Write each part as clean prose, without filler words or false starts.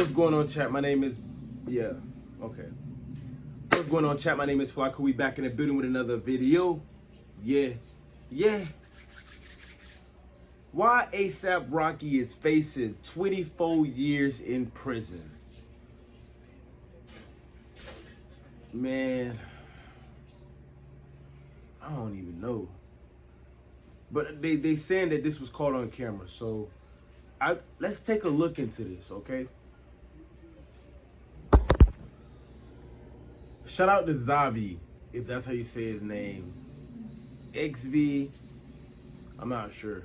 What's going on, chat? My name is, okay. What's going on, chat? My name is Flacco. We back in the building with another video. Yeah. Why ASAP Rocky is facing 24 years in prison. Man, I don't even know. But they saying that this was caught on camera, so let's take a look into this, okay? Shout out to Zavi, if that's how you say his name. XV, I'm not sure.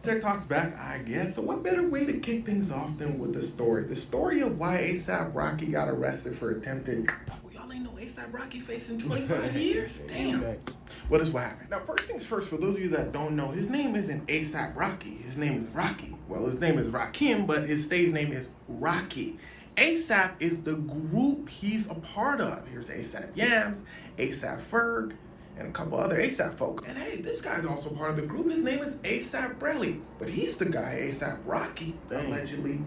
TikTok's back, I guess. So what better way to kick things off than with the story? The story of why ASAP Rocky got arrested for attempted... Well, y'all ain't know ASAP Rocky facing 25 years? Damn. Well, this is what happened. Now, first things first, for those of you that don't know, his name isn't ASAP Rocky. His name is Rocky. Well, his name is Rakim, but his stage name is Rocky. ASAP is the group he's a part of. Here's ASAP Yams, ASAP Ferg, and a couple other ASAP folks. And hey, this guy's also part of the group. His name is ASAP Rocky, but he's the guy ASAP Rocky allegedly.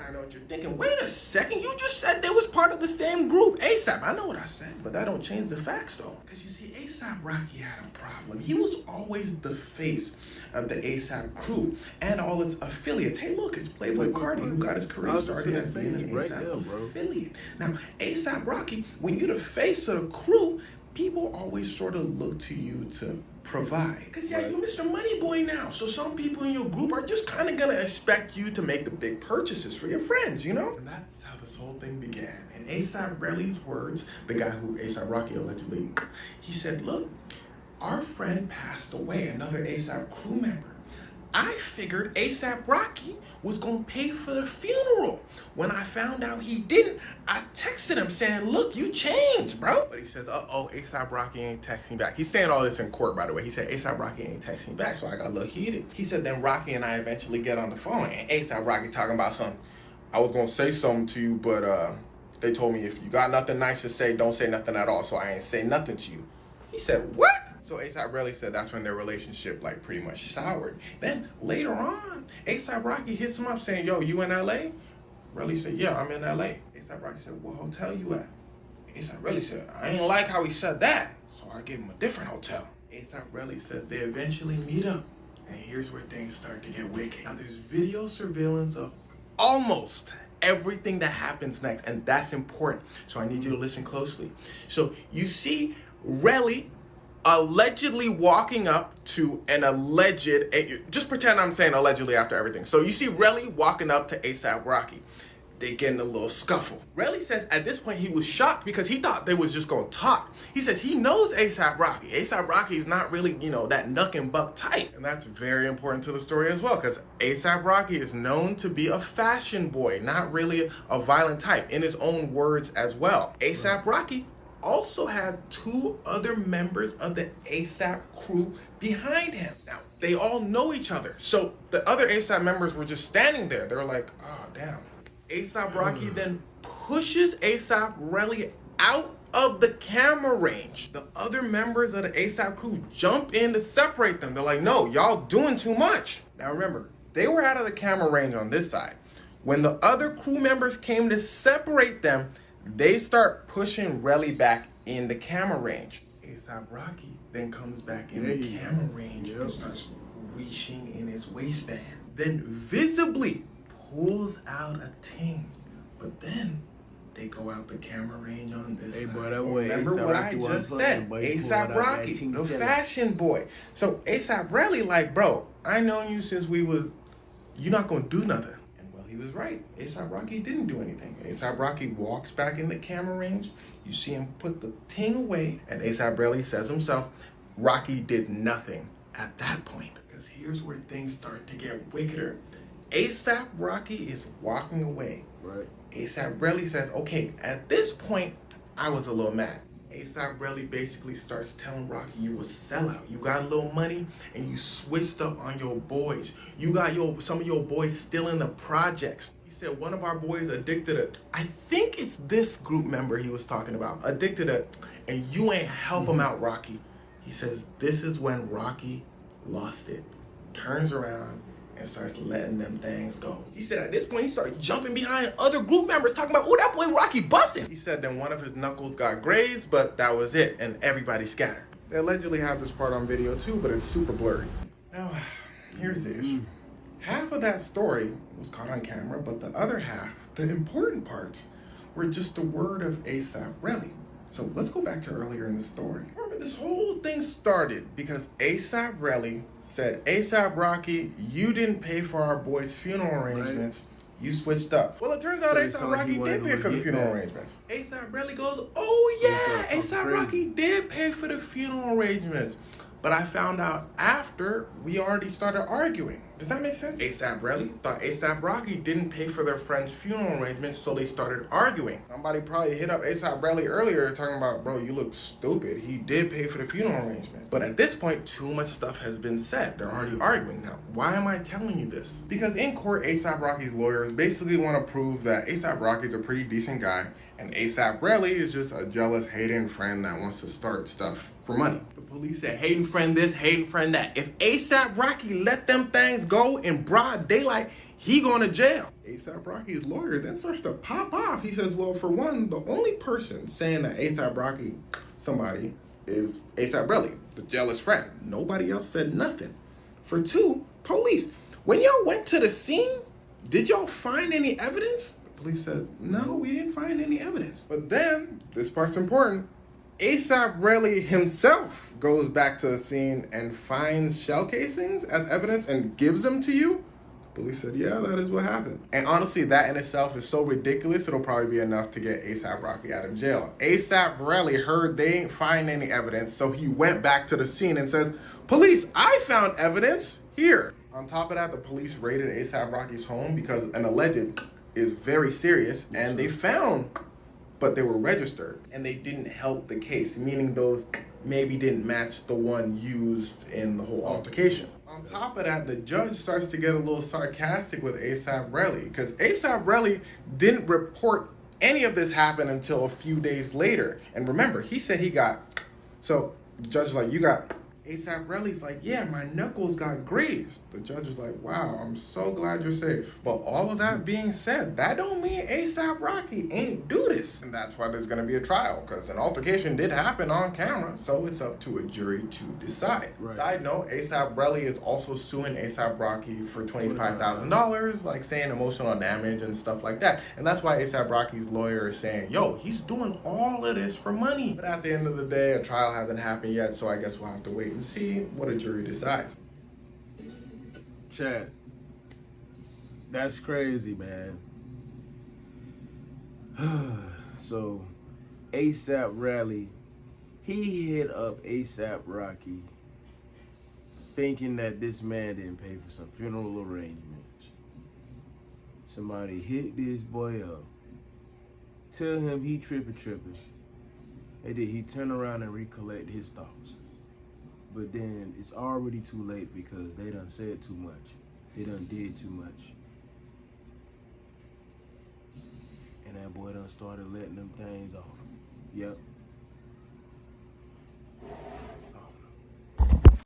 I know what you're thinking. Wait a second, you just said they was part of the same group. ASAP, I know what I said, but that don't change the facts though. Because you see, ASAP Rocky had a problem. He was always the face of the ASAP crew and all its affiliates. Hey, look, it's Playboy Cardi who got his career started as being an ASAP affiliate. Now, ASAP Rocky, when you're the face of the crew, people always sort of look to you to provide. Because, yeah, you're Mr. Money Boy now. So some people in your group are just kind of going to expect you to make the big purchases for your friends, you know? And that's how this whole thing began. In ASAP Rally's words, the guy who ASAP Rocky allegedly, he said, look, our friend passed away, another ASAP crew member. I figured ASAP Rocky was going to pay for the funeral. When I found out he didn't, I texted him saying, look, you changed, bro. But he says, uh-oh, ASAP Rocky ain't texting back. He's saying all this in court, by the way. He said, ASAP Rocky ain't texting back, so I got a little heated. He said, then Rocky and I eventually get on the phone, and ASAP Rocky talking about something. I was going to say something to you, but they told me if you got nothing nice to say, don't say nothing at all, so I ain't say nothing to you. He said, what? So ASAP Rocky said that's when their relationship like pretty much soured. Then later on, ASAP Rocky hits him up saying, yo, you in LA? Rocky said, yeah, I'm in LA. ASAP Rocky said, what hotel you at? ASAP Rocky said, I ain't like how he said that. So I gave him a different hotel. ASAP Rocky says they eventually meet up. And here's where things start to get wicked. Now there's video surveillance of almost everything that happens next. And that's important. So I need you to listen closely. So you see Relly allegedly walking up to an alleged, just pretend I'm saying allegedly after everything. So you see Relly walking up to ASAP Rocky. They get in a little scuffle. Relly says at this point he was shocked because he thought they was just gonna talk. He says he knows ASAP Rocky. ASAP Rocky is not really, you know, that knuck and buck type. And that's very important to the story as well, because ASAP Rocky is known to be a fashion boy, not really a violent type, in his own words as well. ASAP Rocky also had two other members of the ASAP crew behind him. Now, they all know each other. So the other ASAP members were just standing there. They were like, oh, damn. ASAP Rocky then pushes ASAP Rocky out of the camera range. The other members of the ASAP crew jump in to separate them. They're like, no, y'all doing too much. Now remember, they were out of the camera range on this side. When the other crew members came to separate them, they start pushing Relly back in the camera range. ASAP Rocky then comes back in the camera range and starts reaching in his waistband. Then visibly pulls out a ting. But then they go out the camera range on this side. Remember what I just said. ASAP Rocky, the fashion boy. So ASAP Rocky like, bro, I known you since you're not gonna do nothing. He was right. ASAP Rocky didn't do anything. ASAP Rocky walks back in the camera range. You see him put the ting away. And ASAP Rocky says himself, Rocky did nothing at that point. Because here's where things start to get wickeder. ASAP Rocky is walking away. Right. ASAP Rocky says, okay, at this point, I was a little mad. ASAP Rocky basically starts telling Rocky, you a sellout. You got a little money and you switched up on your boys. You got some of your boys still in the projects. He said one of our boys addicted to, I think it's this group member he was talking about, addicted to, and you ain't help him out, Rocky. He says this is when Rocky lost it, turns around and starts letting them things go. He said at this point, he started jumping behind other group members talking about, oh, that boy Rocky busting. He said then one of his knuckles got grazed, but that was it, and everybody scattered. They allegedly have this part on video too, but it's super blurry. Now, here's the issue. Half of that story was caught on camera, but the other half, the important parts, were just the word of ASAP Rocky. So let's go back to earlier in the story. Remember, this whole thing started because ASAP Rocky said, ASAP Rocky, you didn't pay for our boy's funeral arrangements. Right. You switched up. Well, it turns out ASAP Rocky did pay for the funeral arrangements. ASAP Rocky goes, oh yeah, ASAP Rocky did pay for the funeral arrangements. But I found out after we already started arguing. Does that make sense? ASAP Rocky thought ASAP Rocky didn't pay for their friend's funeral arrangements, so they started arguing. Somebody probably hit up ASAP Rocky earlier talking about, bro, you look stupid. He did pay for the funeral arrangements. But at this point, too much stuff has been said. They're already arguing now. Why am I telling you this? Because in court, ASAP Rocky's lawyers basically want to prove that ASAP Rocky's a pretty decent guy, and ASAP Rocky is just a jealous, hating friend that wants to start stuff for money. The police said, hating friend this, hating friend that. If ASAP Rocky let them things go in broad daylight, he going to jail. ASAP Rocky's lawyer then starts to pop off. He says, well, for one, the only person saying that ASAP Rocky somebody is ASAP Rocky, the jealous friend. Nobody else said nothing. For two, police. When y'all went to the scene, did y'all find any evidence? Police said, no, we didn't find any evidence. But then, this part's important, ASAP Rocky himself goes back to the scene and finds shell casings as evidence and gives them to you. Police said, yeah, that is what happened. And honestly, that in itself is so ridiculous, it'll probably be enough to get ASAP Rocky out of jail. ASAP Rocky heard they ain't find any evidence, so he went back to the scene and says, police, I found evidence here. On top of that, the police raided ASAP Rocky's home because an alleged is very serious, and they found, but they were registered, and they didn't help the case, meaning those maybe didn't match the one used in the whole altercation. On top of that, the judge starts to get a little sarcastic with ASAP Rocky, because ASAP Rocky didn't report any of this happen until a few days later. And remember, he said he got, so the judge's like, you got, ASAP Rocky's like, yeah, my knuckles got grazed. The judge was like, wow, I'm so glad you're safe. But all of that being said, that don't mean ASAP Rocky ain't do this. And that's why there's gonna be a trial, because an altercation did happen on camera, so it's up to a jury to decide. Right. Side note, ASAP Rocky is also suing ASAP Rocky for $25,000, like saying emotional damage and stuff like that. And that's why ASAP Rocky's lawyer is saying, yo, he's doing all of this for money. But at the end of the day, a trial hasn't happened yet, so I guess we'll have to wait and see what a jury decides. Chad, that's crazy, man. So, ASAP Rocky, he hit up ASAP Rocky thinking that this man didn't pay for some funeral arrangements. Somebody hit this boy up, tell him he tripping. And then he turn around and recollect his thoughts. But then it's already too late because they done said too much. They done did too much. And that boy done started letting them things off. Yep.